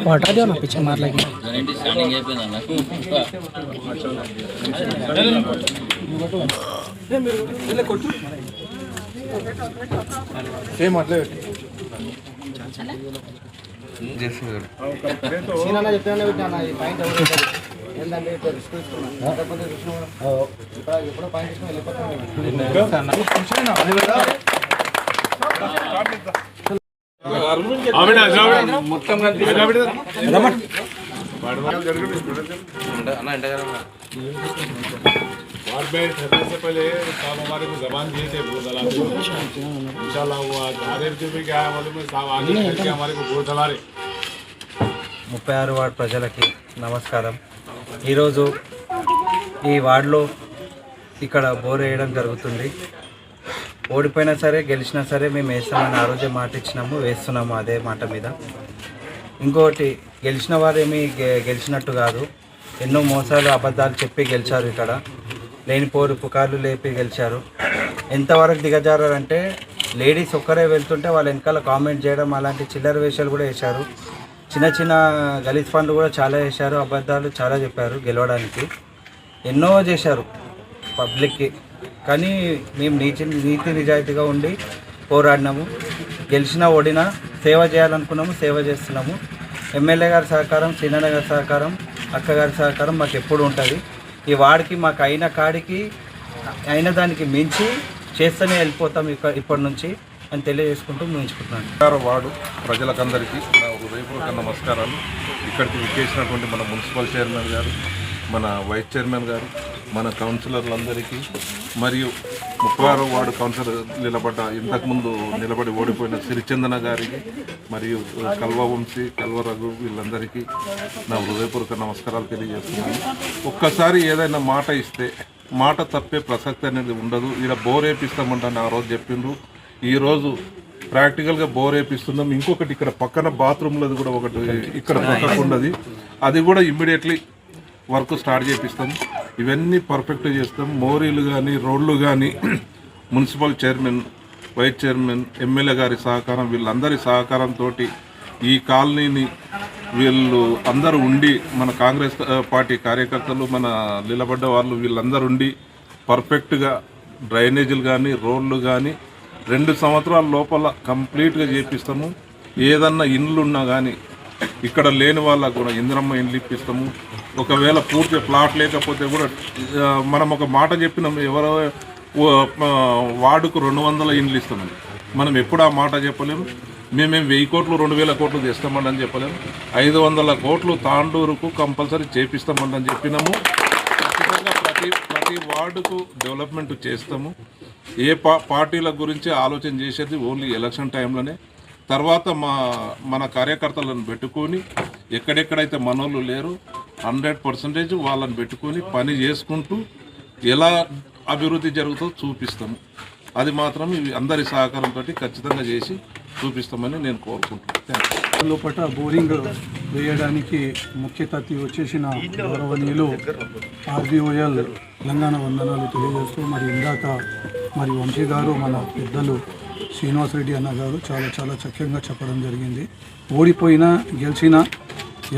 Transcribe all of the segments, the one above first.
वाटा दो ना पीछे मार लगी సేమ్ అట్లే సీనా చెప్తానే పెట్టాను ఈ పాయింట్ ఎవరు ఏంటంటే రిస్క్ తీసుకున్నాను ఎప్పుడో పాయింట్ తీసుకుని వెళ్ళిపోతాను वार्ड में ठहरने से पहले साहब हमारे को जबान दिए थे भूत दला इंशाल्लाह वो आज आदेश भी क्या है मालूम है साहब आगे चल के हमारे को भूत दला रहे 36 వార్డు ప్రజలకి నమస్కారం। ఈరోజు ఈ వార్డులో ఇక్కడ బోర్ వేయడం జరుగుతుంది। ఓడిపోయినా సరే గెలిచినా సరే మేము వేస్తామని ఆ రోజే మాట ఇచ్చినాము, వేస్తున్నాము అదే మాట మీద। ఇంకోటి గెలిచిన వారేమీ గెలిచినట్టు కాదు, ఎన్నో మోసాలు అబద్ధాలు చెప్పి గెలిచారు। ఇక్కడ లేనిపోరు పుకార్లు లేపి గెలిచారు। ఎంతవరకు దిగజారంటే లేడీస్ ఒక్కరే వెళ్తుంటే వాళ్ళ వెనకాల కామెంట్ చేయడం, అలాంటి చిల్లర వేషాలు కూడా వేశారు। చిన్న చిన్న గలీజ్ పనులు కూడా చాలా వేశారు, అబద్ధాలు చాలా చెప్పారు గెలవడానికి, ఎన్నో చేశారు పబ్లిక్కి। కానీ మేము నీతి నిజాయితీగా ఉండి పోరాడినాము, గెలిచినా ఓడినా సేవ చేయాలనుకున్నాము, సేవ చేస్తున్నాము। ఎమ్మెల్యే గారి సహకారం, సీనన్న గారి సహకారం, అక్కగారి సహకారం మాకు ఎప్పుడు ఉంటుంది। ఈ వాడికి మాకు అయిన కాడికి అయిన దానికి మించి చేస్తూనే వెళ్ళిపోతాం ఇప్పటి నుంచి అని తెలియజేసుకుంటూ ముగించుకుంటున్నాను। వార్డు ప్రజలకందరికీ నా హృదయపూర్వక నమస్కారాలు। ఇక్కడికి విచ్చేసినటువంటి మన మున్సిపల్ చైర్మన్ గారు, మన వైస్ చైర్మన్ గారు, మన కౌన్సిలర్లందరికీ, మరియు 36వ వార్డు కౌన్సిలర్ ఇంతకుముందు నిలబడి ఓడిపోయిన సిరిచందన గారికి, మరియు కల్వవంశీ, కల్వరఘు వీళ్ళందరికీ నా హృదయపూర్వక నమస్కారాలు తెలియజేస్తున్నాను। ఒక్కసారి ఏదైనా మాట ఇస్తే మాట తప్పే ప్రసక్తి అనేది ఉండదు। ఇక్కడ బోర్ వేపిస్తామంటాను ఆ రోజు చెప్పిండ్రు, ఈరోజు ప్రాక్టికల్గా బోర్ వేపిస్తున్నాం। ఇంకొకటి ఇక్కడ పక్కన బాత్రూమ్లది కూడా ఒకటి ఇక్కడ పక్కకు ఉన్నది, అది కూడా ఇమ్మీడియట్లీ వర్క్ స్టార్ట్ చేపిస్తాం। ఇవన్నీ పర్ఫెక్ట్ చేస్తాం। మోరీలు కానీ రోడ్లు కానీ municipal chairman, vice chairman, MLA గారి సహకారం, వీళ్ళందరి సహకారంతో ఈ కాలనీని వీళ్ళు అందరూ ఉండి, మన కాంగ్రెస్ పార్టీ కార్యకర్తలు, మన నిలబడ్డ వాళ్ళు వీళ్ళందరూ ఉండి పర్ఫెక్ట్గా డ్రైనేజీలు కానీ రోడ్లు కానీ 2 సంవత్సరాల లోపల కంప్లీట్గా చేపిస్తాము। ఏదన్నా ఇండ్లు ఉన్నా కానీ ఇక్కడ లేని వాళ్ళకు కూడా ఇందిరమ్మ ఇండ్లు ఇప్పిస్తాము। ఒకవేళ పూర్తి ప్లాట్ లేకపోతే కూడా మనం ఒక మాట చెప్పినాం, ఎవరో వార్డుకు 200 ఇండ్లు ఇస్తామని, మనం ఎప్పుడు ఆ మాట చెప్పలేము। మేమేం 1000 కోట్లు 2000 కోట్లు తెస్తామని చెప్పలేము, 500 కోట్లు తాండూరుకు కంపల్సరీ చేపిస్తామని చెప్పినాము। ఖచ్చితంగా ప్రతి వార్డుకు డెవలప్మెంట్ చేస్తాము। ఏ పార్టీల గురించి ఆలోచన చేసేది ఓన్లీ ఎలక్షన్ టైంలోనే। తర్వాత మన కార్యకర్తలను పెట్టుకొని ఎక్కడెక్కడైతే మనోళ్ళు లేరు 100% వాళ్ళని పెట్టుకొని పని చేసుకుంటూ ఎలా అభివృద్ధి జరుగుతుందో చూపిస్తాము। అది మాత్రం ఇవి అందరి సహకారంతో ఖచ్చితంగా చేసి చూపిస్తామని నేను కోరుకుంటున్నాను। లోపల బోరింగ్ వేయడానికి ముఖ్య అతిథి వచ్చేసిన గౌరవనీయులు RBOL తెలంగాణ వందనాలు తెలియజేస్తూ, మరి ఇందాక మరి వంశీ గారు, మన పెద్దలు శ్రీనివాస్ రెడ్డి అన్న గారు చాలా చాలా చక్కగా చెప్పడం జరిగింది। ఓడిపోయినా గెలిచినా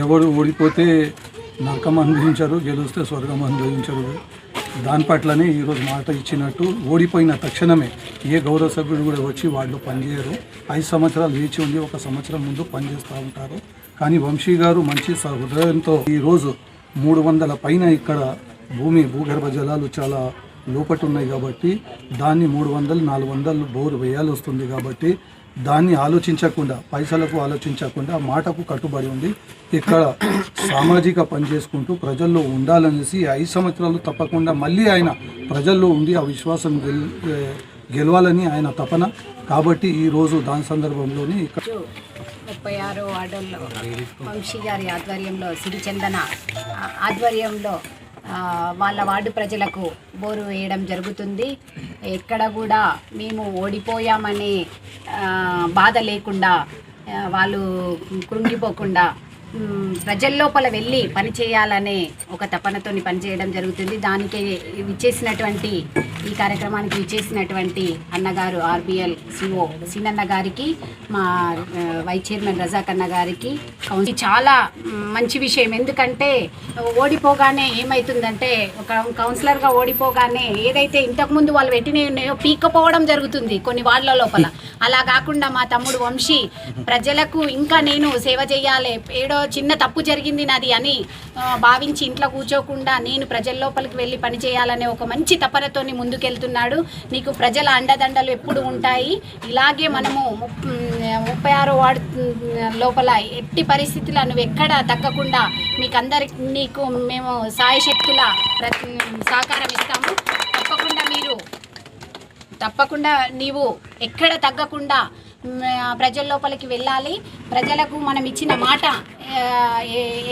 ఎవరు ఓడిపోతే నరకం అనుభవించరు, గెలిస్తే స్వర్గం అనుభవించరు। దాని పట్లనే ఈరోజు మాట ఇచ్చినట్టు ఓడిపోయిన తక్షణమే ఏ గౌరవ సభ్యుడు కూడా వచ్చి వాళ్ళు పనిచేయరు। 5 సంవత్సరాలు వేచి ఉండి 1 సంవత్సరం ముందు పనిచేస్తూ ఉంటారు। కానీ వంశీ గారు మంచి హృదయంతో ఈరోజు 300 పైన ఇక్కడ భూగర్భ జలాలు చాలా లోపటి ఉన్నాయి కాబట్టి దాన్ని 300-400 బోరు వేయాల్సి వస్తుంది కాబట్టి దాన్ని ఆలోచించకుండా, పైసలకు ఆలోచించకుండా మాటకు కట్టుబడి ఉంది ఇక్కడ సామాజిక పని చేసుకుంటూ ప్రజల్లో ఉండాలనేసి 5 సంవత్సరాలు తప్పకుండా మళ్ళీ ఆయన ప్రజల్లో ఉండి ఆ విశ్వాసం గెలవాలని ఆయన తపన కాబట్టి ఈరోజు దాని సందర్భంలోని ఇక్కడ 36 వార్డుల్లో వంశీ గారి ఆధ్వర్యంలో, సిరిచందన ఆధ్వర్యంలో వాళ్ళ వార్డు ప్రజలకు బోరు వేయడం జరుగుతుంది। ఎక్కడ కూడా మేము ఓడిపోయామనే బాధ లేకుండా, వాళ్ళు కృంగిపోకుండా ప్రజల్లోపల వెళ్ళి పనిచేయాలనే ఒక తపనతోని పనిచేయడం జరుగుతుంది. దానికి విచ్చేసినటువంటి ఈ కార్యక్రమానికి విచ్చేసినటువంటి అన్నగారు ఆర్బిఎల్ సిఓ సీనన్న గారికి, మా వైస్ చైర్మన్ రజాక్ అన్న గారికి చాలా మంచి విషయం. ఎందుకంటే ఓడిపోగానే ఏమవుతుందంటే, ఒక కౌన్సిలర్గా ఓడిపోగానే ఏదైతే ఇంతకుముందు వాళ్ళు పెట్టినవి ఉన్నాయో పీక్కపోవడం జరుగుతుంది కొన్ని వాళ్ళ లోపల. అలా కాకుండా మా తమ్ముడు వంశీ ప్రజలకు ఇంకా నేను సేవ చేయాలి, ఏడో చిన్న తప్పు జరిగింది నాది అని భావించి ఇంట్లో కూర్చోకుండా నేను ప్రజల లోపలికి వెళ్ళి పనిచేయాలనే ఒక మంచి తపనతోని ముందుకెళ్తున్నాడు. నీకు ప్రజల అండదండలు ఎప్పుడు ఉంటాయి. ఇలాగే మనము 36వ వార్డు లోపల ఎట్టి పరిస్థితుల్లో నువ్వు ఎక్కడ తగ్గకుండా నీకు మేము సాయశక్తుల సహకారం ఇస్తాము. తప్పకుండా నీవు ఎక్కడ తగ్గకుండా ప్రజల లోపలికి వెళ్ళాలి. ప్రజలకు మనం ఇచ్చిన మాట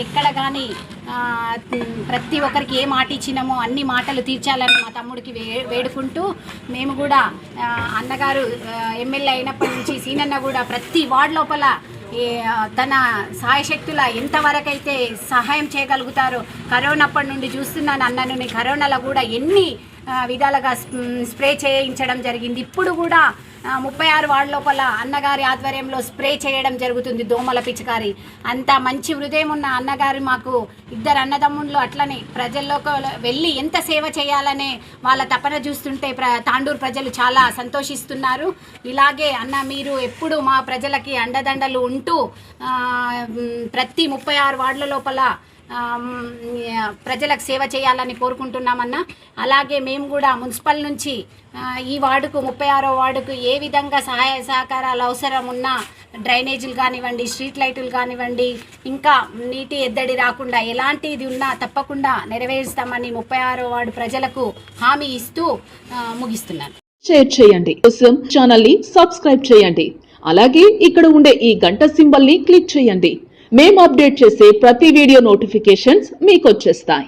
ఎక్కడ కానీ ప్రతి ఒక్కరికి ఏ మాట ఇచ్చినామో అన్ని మాటలు తీర్చాలని మా తమ్ముడికి వేడుకుంటూ, మేము కూడా అన్నగారు ఎమ్మెల్యే అయినప్పటి నుంచి సీనన్న కూడా ప్రతి వార్డు లోపల తన సాయశక్తుల ఎంతవరకైతే సహాయం చేయగలుగుతారో, కరోనాప్పటి నుండి చూస్తున్నాను అన్నను, కరోనాలో కూడా ఎన్ని విధాలుగా స్ప్రే చేయించడం జరిగింది. ఇప్పుడు కూడా 36 వార్డు లోపల అన్నగారి ఆధ్వర్యంలో స్ప్రే చేయడం జరుగుతుంది, దోమల పిచికారి. అంత మంచి హృదయం ఉన్న అన్నగారు మాకు ఇద్దరు అన్నదమ్ముళ్ళు అట్లనే ప్రజల్లోకి వెళ్ళి ఎంత సేవ చేయాలనే వాళ్ళ తపన చూస్తుంటే తాండూరు ప్రజలు చాలా సంతోషిస్తున్నారు. ఇలాగే అన్న మీరు ఎప్పుడు మా ప్రజలకి అండదండలు ఉంటూ ప్రతి 36 వార్డుల లోపల ప్రజలకు సేవ చేయాలని కోరుకుంటున్నామన్నా. అలాగే మేము కూడా మున్సిపల్ నుంచి ఈ వార్డుకు 36వ వార్డుకు ఏ విధంగా సహాయ సహకారాలు అవసరం ఉన్నా, డ్రైనేజీలు కానివ్వండి, స్ట్రీట్ లైటులు కానివ్వండి, ఇంకా నీటి ఎద్దడి రాకుండా ఎలాంటిది ఉన్నా తప్పకుండా నెరవేరుస్తామని 36వ వార్డు ప్రజలకు హామీ ఇస్తూ ముగిస్తున్నాను. షేర్ చేయండి, కోసం ఛానల్ ని సబ్స్క్రైబ్ చేయండి. అలాగే ఇక్కడ ఉండే ఈ గంట సింబల్ ని క్లిక్ చేయండి. మేము అప్డేట్ చేసే ప్రతి వీడియో నోటిఫికేషన్స్ మీకు వచ్చేస్తాయి.